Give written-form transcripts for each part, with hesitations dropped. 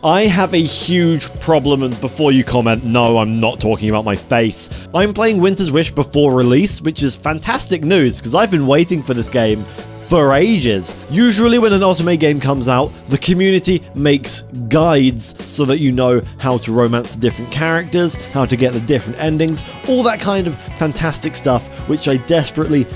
I have a huge problem, and before you comment, no, I'm not talking about my face. I'm playing Winter's Wish before release, which is fantastic news, because I've been waiting for this game for ages. Usually when an Otome game comes out, the community makes guides so that you know how to romance the different characters, how to get the different endings, all that kind of fantastic stuff, which I desperately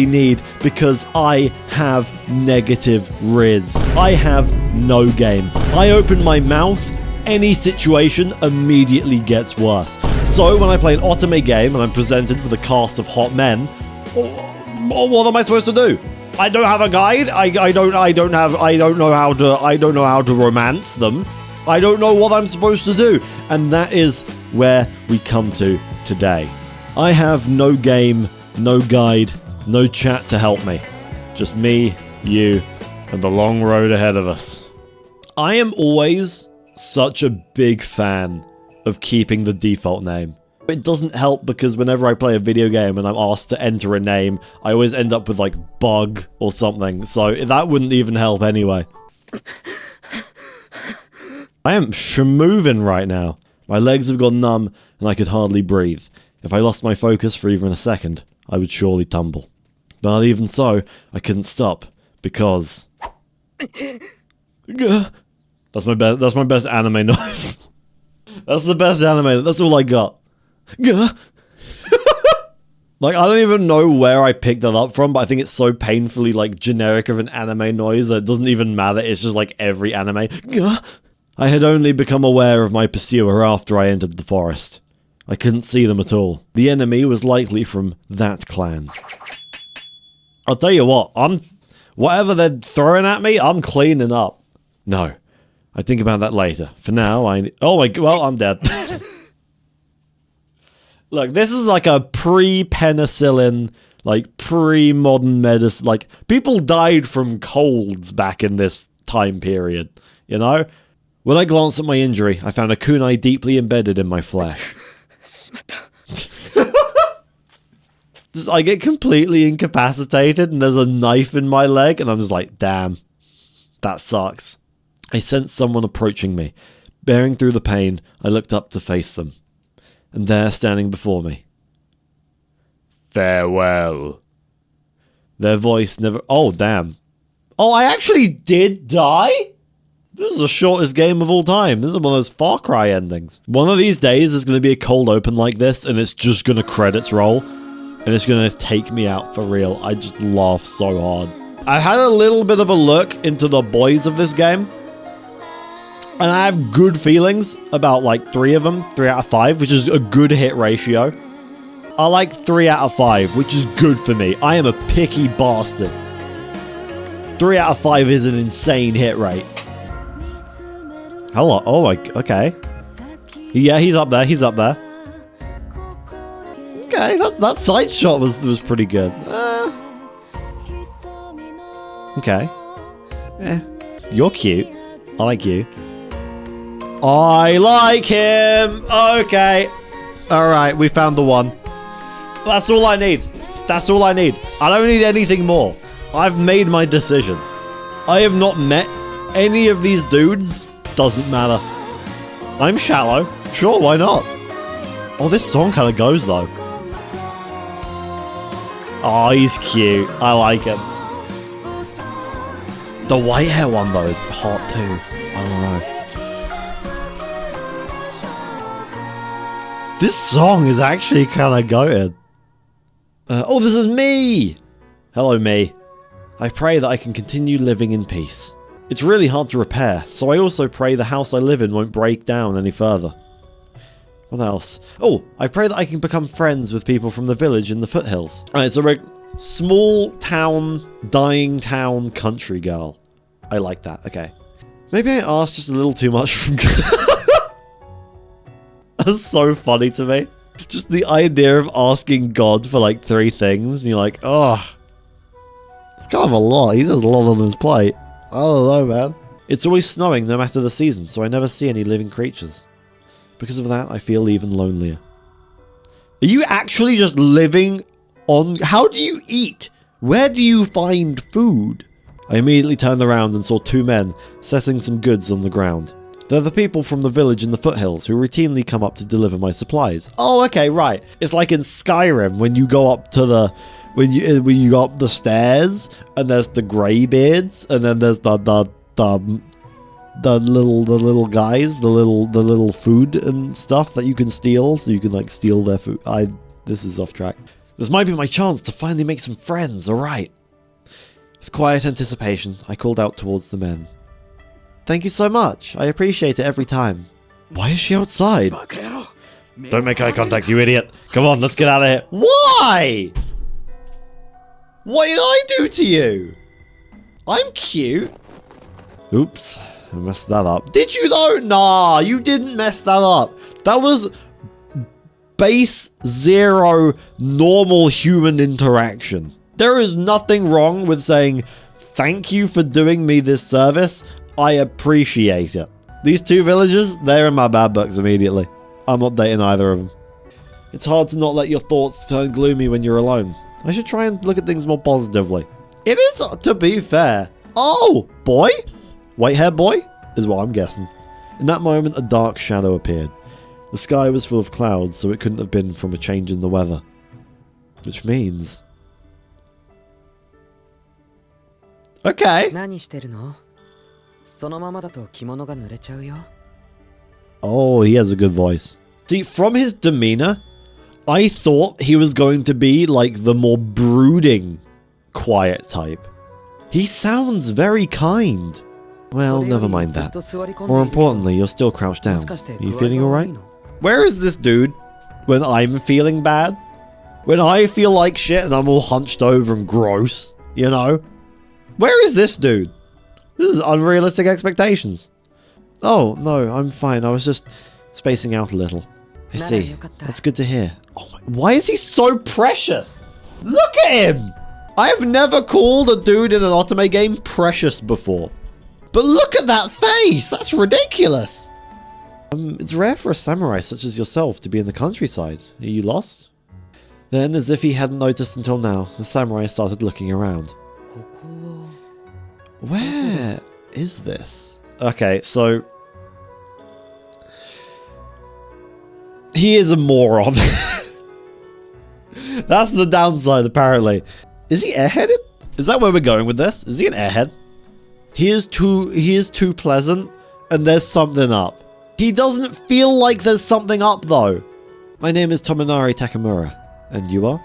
need because I have negative Riz. I have no game. I open my mouth, any situation immediately gets worse. So when I play an Otome game and I'm presented with a cast of hot men, what am I supposed to do? I don't have a guide. I don't know how to romance them. I don't know what I'm supposed to do. And that is where we come to today. I have no game, no guide, no chat to help me. Just me, you, and the long road ahead of us. I am always such a big fan of keeping the default name. It doesn't help because whenever I play a video game and I'm asked to enter a name, I always end up with like bug or something, so that wouldn't even help anyway. I am schmoving right now. My legs have gone numb and I could hardly breathe. If I lost my focus for even a second, I would surely tumble. But even so, I couldn't stop because... That's my best anime noise. That's the best anime. That's all I got. Like, I don't even know where I picked that up from, but I think it's so painfully, like, generic of an anime noise that it doesn't even matter. It's just like every anime. I had only become aware of my pursuer after I entered the forest. I couldn't see them at all. The enemy was likely from that clan. I'll tell you what, whatever they're throwing at me, I'm cleaning up. No, I think about that later. For now, oh my god, well, I'm dead. Look, this is like a pre-penicillin, like pre-modern medicine. Like, people died from colds back in this time period, you know? When I glanced at my injury, I found a kunai deeply embedded in my flesh. Just, I get completely incapacitated and there's a knife in my leg and I'm just like, damn, that sucks. I sensed someone approaching me. Bearing through the pain, I looked up to face them. And there, standing before me. Farewell. Their voice never... Oh, damn. Oh, I actually did die? This is the shortest game of all time. This is one of those Far Cry endings. One of these days, there's going to be a cold open like this, and it's just going to credits roll. And it's going to take me out for real. I just laugh so hard. I had a little bit of a look into the boys of this game. And I have good feelings about like 3 of them, 3 out of 5, which is a good hit ratio. I like 3 out of 5, which is good for me. I am a picky bastard. 3 out of 5 is an insane hit rate. Hello, oh my, okay. Yeah, he's up there, he's up there. Okay, that side shot was pretty good. Okay. You're cute. I like you. I like him! Okay. Alright, we found the one. That's all I need. That's all I need. I don't need anything more. I've made my decision. I have not met any of these dudes. Doesn't matter. I'm shallow. Sure, why not? Oh, this song kind of goes, though. Oh, he's cute. I like him. The white hair one, though, is hot, too. I don't know. This song is actually kind of goated. Oh, this is me! Hello, me. I pray that I can continue living in peace. It's really hard to repair, so I also pray the house I live in won't break down any further. What else? Oh, I pray that I can become friends with people from the village in the foothills. Alright, so we're small town, dying town country girl. I like that, okay. Maybe I asked just a little too much from... That's so funny to me. Just the idea of asking God for like 3 things, and you're like, oh, it's kind of a lot. He does a lot on his plate. I don't know, man. It's always snowing no matter the season, so I never see any living creatures. Because of that, I feel even lonelier. Are you actually just living on... How do you eat? Where do you find food? I immediately turned around and saw 2 men setting some goods on the ground. They're the people from the village in the foothills who routinely come up to deliver my supplies. Oh, okay, right. It's like in Skyrim when you go up to the when you go up the stairs and there's the greybeards and then there's the little guys, the little food and stuff that you can steal, so you can like steal their food. This is off track. This might be my chance to finally make some friends. All right. With quiet anticipation, I called out towards the men. Thank you so much. I appreciate it every time. Why is she outside? Don't make eye contact, you idiot. Come on, let's get out of here. Why? What did I do to you? I'm cute. Oops, I messed that up. Did you though? Nah, you didn't mess that up. That was base 0 normal human interaction. There is nothing wrong with saying, thank you for doing me this service. I appreciate it. These two villagers, they're in my bad books immediately. I'm not dating either of them. It's hard to not let your thoughts turn gloomy when you're alone. I should try and look at things more positively. It is, to be fair. Oh, boy? White-haired boy? Is what I'm guessing. In that moment, a dark shadow appeared. The sky was full of clouds, so it couldn't have been from a change in the weather. Which means... Okay. Oh, he has a good voice. See, from his demeanor, I thought he was going to be like the more brooding, quiet type. He sounds very kind. Well, never mind that. More importantly, you're still crouched down. Are you feeling alright? Where is this dude when I'm feeling bad? When I feel like shit and I'm all hunched over and gross, you know? Where is this dude? This is unrealistic expectations. Oh, no, I'm fine. I was just spacing out a little. I see. That's good to hear. Oh my, why is he so precious? Look at him! I have never called a dude in an Otome game precious before. But look at that face! That's ridiculous! It's rare for a samurai such as yourself to be in the countryside. Are you lost? Then, as if he hadn't noticed until now, the samurai started looking around. Where is this? Okay, so... he is a moron. That's the downside, apparently. Is he airheaded? Is that where we're going with this? Is he an airhead? He is too pleasant, and there's something up. He doesn't feel like there's something up, though. My name is Tominari Takamura. And you are?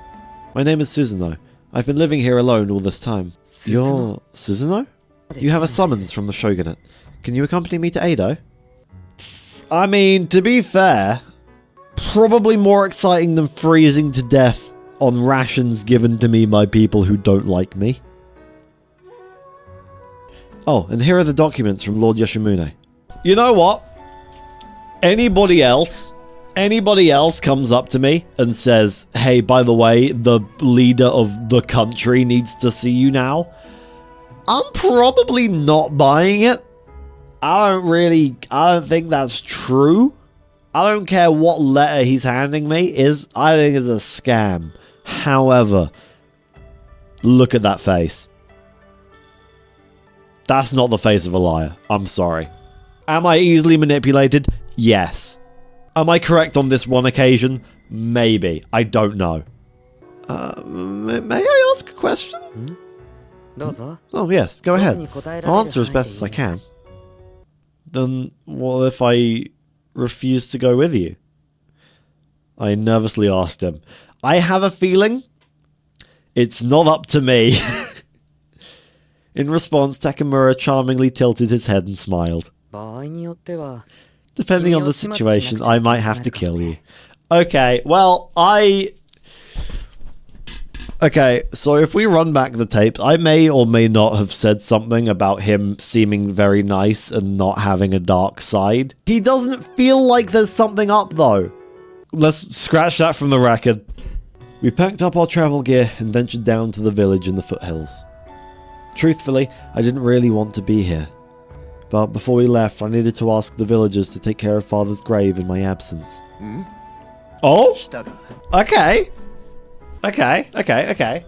My name is Suzuno. I've been living here alone all this time. You're Suzuno? You have a summons from the shogunate. Can you accompany me to Edo? I mean, to be fair, probably more exciting than freezing to death on rations given to me by people who don't like me. Oh, and here are the documents from Lord Yoshimune. You know what? Anybody else comes up to me and says, hey, by the way, the leader of the country needs to see you now. I'm probably not buying it. I don't think that's true. I don't care what letter he's handing me. I think it's a scam. However, look at that face. That's not the face of a liar. I'm sorry. Am I easily manipulated? Yes. Am I correct on this one occasion? Maybe. I don't know. May I ask a question? Oh, yes. Go ahead. I'll answer as best as I can. Then what if I refuse to go with you? I nervously asked him. I have a feeling it's not up to me. In response, Takamura charmingly tilted his head and smiled. Depending on the situation, I might have to kill you. Okay, well, okay, so if we run back the tape, I may or may not have said something about him seeming very nice and not having a dark side. He doesn't feel like there's something up, though. Let's scratch that from the record. We packed up our travel gear and ventured down to the village in the foothills. Truthfully, I didn't really want to be here. But before we left, I needed to ask the villagers to take care of Father's grave in my absence. Oh? Okay. Okay.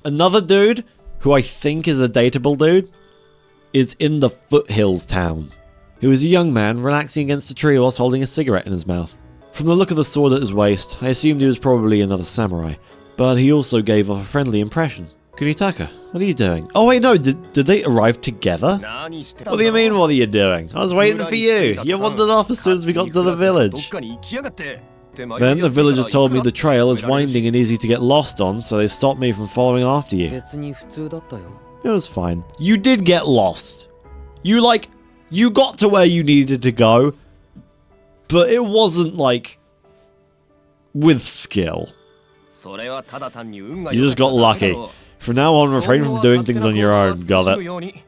Another dude, who I think is a dateable dude, is in the foothills town. He was a young man, relaxing against a tree whilst holding a cigarette in his mouth. From the look of the sword at his waist, I assumed he was probably another samurai, but he also gave off a friendly impression. Kunitaka, what are you doing? Oh wait, no, did they arrive together? What do you mean, what are you doing? I was waiting for you. You wandered off as soon as we got to the village. Then the villagers told me the trail is winding and easy to get lost on, so they stopped me from following after you. It was fine. You did get lost. You got to where you needed to go, but it wasn't with skill. You just got lucky. From now on, refrain from doing things on your own. Got it?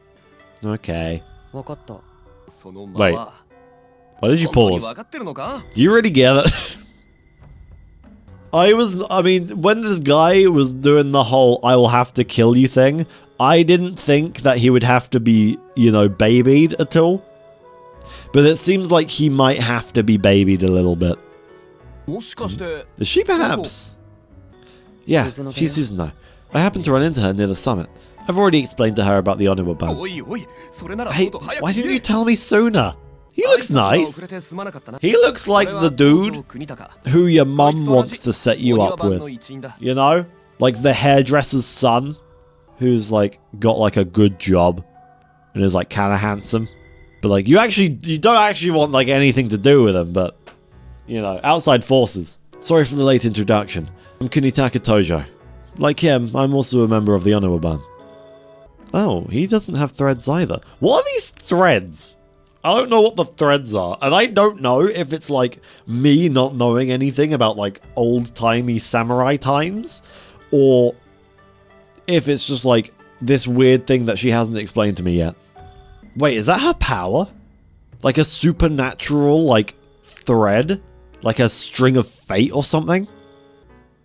Okay. Wait. Why did you pause? Do you really get it? I mean, when this guy was doing the whole I will have to kill you thing, I didn't think that he would have to be, babied at all. But it seems like he might have to be babied a little bit. Is she perhaps? Yeah, she's Susanoo. I happened to run into her near the summit. I've already explained to her about the Onuma ban. Hey, why didn't you tell me sooner? He looks nice. He looks like the dude who your mum wants to set you up with. You know? Like the hairdresser's son, who's got a good job and is kind of handsome. But you don't actually want anything to do with him, but outside forces. Sorry for the late introduction. I'm Kunitaka Tojo. Like him, I'm also a member of the Onuma ban. Oh, he doesn't have threads either. What are these threads? I don't know what the threads are, and I don't know if it's me not knowing anything about old-timey samurai times, or if it's just this weird thing that she hasn't explained to me yet. Wait, is that her power? Like a supernatural thread? Like a string of fate or something?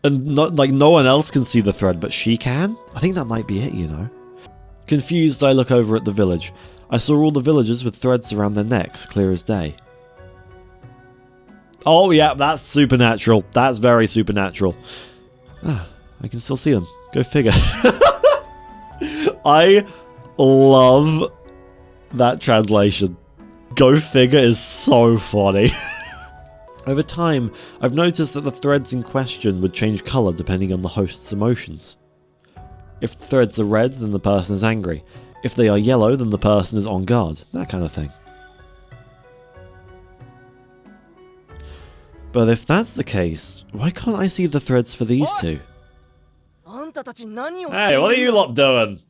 And no one else can see the thread, but she can? I think that might be it, Confused, I look over at the village. I saw all the villagers with threads around their necks, clear as day. Oh yeah, that's supernatural. That's very supernatural. Ah, I can still see them. Go figure. I love that translation. Go figure is so funny. Over time, I've noticed that the threads in question would change colour depending on the host's emotions. If the threads are red, then the person is angry. If they are yellow, then the person is on guard. That kind of thing. But if that's the case, why can't I see the threads for these two? Hey, what are you lot doing?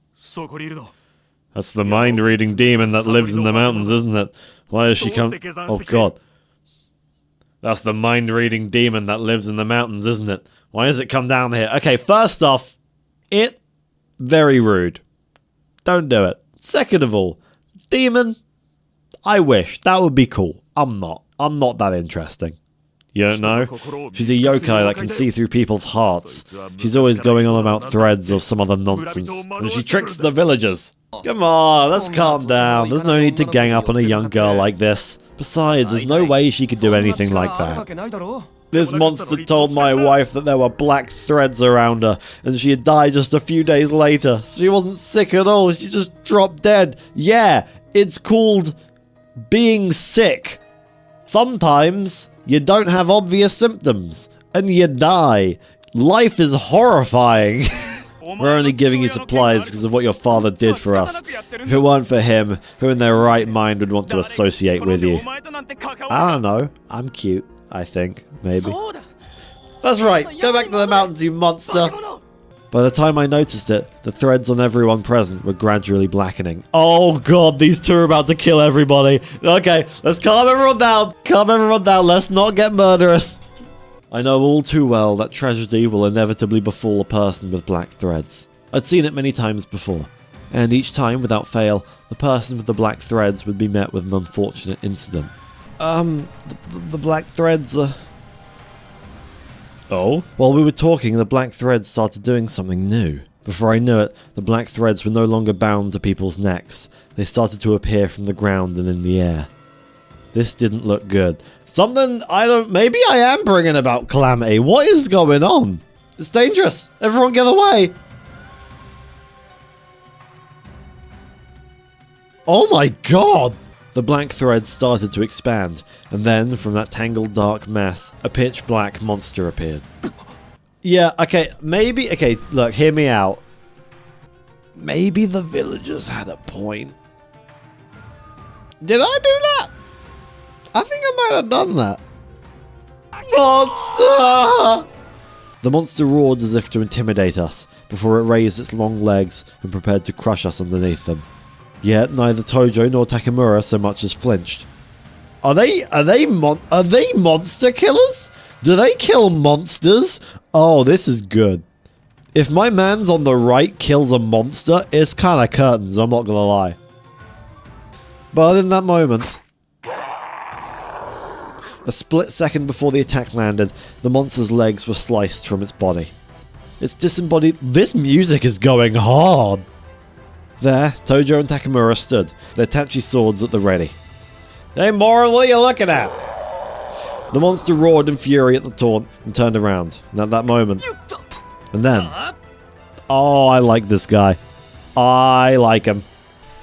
That's the mind-reading demon that lives in the mountains, isn't it? Why has she come? Oh god. That's the mind-reading demon that lives in the mountains, isn't it? Why has it come down here? Okay, first off, very rude. Don't do it. Second of all, demon, I wish. That would be cool. I'm not that interesting. You don't know? She's a yokai that can see through people's hearts. She's always going on about threads or some other nonsense. And she tricks the villagers. Come on, let's calm down. There's no need to gang up on a young girl like this. Besides, there's no way she could do anything like that. This monster told my wife that there were black threads around her, and she had died just a few days later. She wasn't sick at all, she just dropped dead. Yeah, it's called being sick. Sometimes you don't have obvious symptoms, and you die. Life is horrifying. We're only giving you supplies because of what your father did for us. If it weren't for him, who in their right mind would want to associate with you? I don't know. I'm cute, I think. Maybe. That's right. Go back to the mountains, you monster. By the time I noticed it, the threads on everyone present were gradually blackening. Oh god, these two are about to kill everybody. Okay, let's calm everyone down. Calm everyone down. Let's not get murderous. I know all too well that tragedy will inevitably befall a person with black threads. I'd seen it many times before, and each time, without fail, the person with the black threads would be met with an unfortunate incident. The black threads are... Oh? While we were talking, the black threads started doing something new. Before I knew it, the black threads were no longer bound to people's necks. They started to appear from the ground and in the air. This didn't look good. Maybe I am bringing about calamity. What is going on? It's dangerous. Everyone get away. Oh my god. The black thread started to expand, and then, from that tangled dark mess, a pitch black monster appeared. Yeah, okay, maybe, okay, look, hear me out. Maybe the villagers had a point. Did I do that? I think I might have done that. Monster! The monster roared as if to intimidate us, before it raised its long legs and prepared to crush us underneath them. Yet neither Tojo nor Takamura so much as flinched. Are they monster killers? Do they kill monsters? Oh, this is good. If my man's on the right kills a monster, it's kind of curtains, I'm not gonna lie. But in that moment, a split second before the attack landed, the monster's legs were sliced from its body. Its disembodied... This music is going hard! There, Tojo and Takamura stood, their Tachi swords at the ready. Hey, Mora, what are you looking at? The monster roared in fury at the taunt and turned around. And at that moment... And then... Oh, I like this guy. I like him.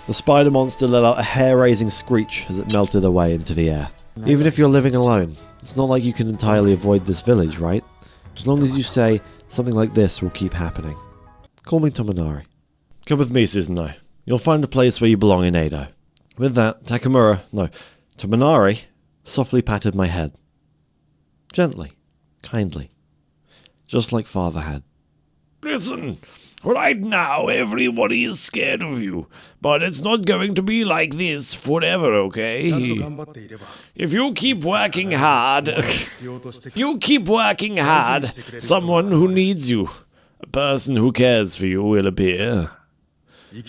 The spider monster let out a hair-raising screech as it melted away into the air. Even if you're living alone, it's not like you can entirely avoid this village, right? As long as you say, something like this will keep happening. Call me Tominari. Come with me, Susanoo. You'll find a place where you belong in Edo. With that, Tominari softly patted my head. Gently, kindly. Just like father had. Listen, right now everybody is scared of you, but it's not going to be like this forever, okay? If you keep working hard, someone who needs you, a person who cares for you will appear.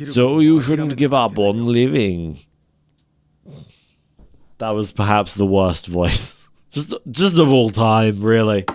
So you shouldn't give up on living. That was perhaps the worst voice. Just of all time, really.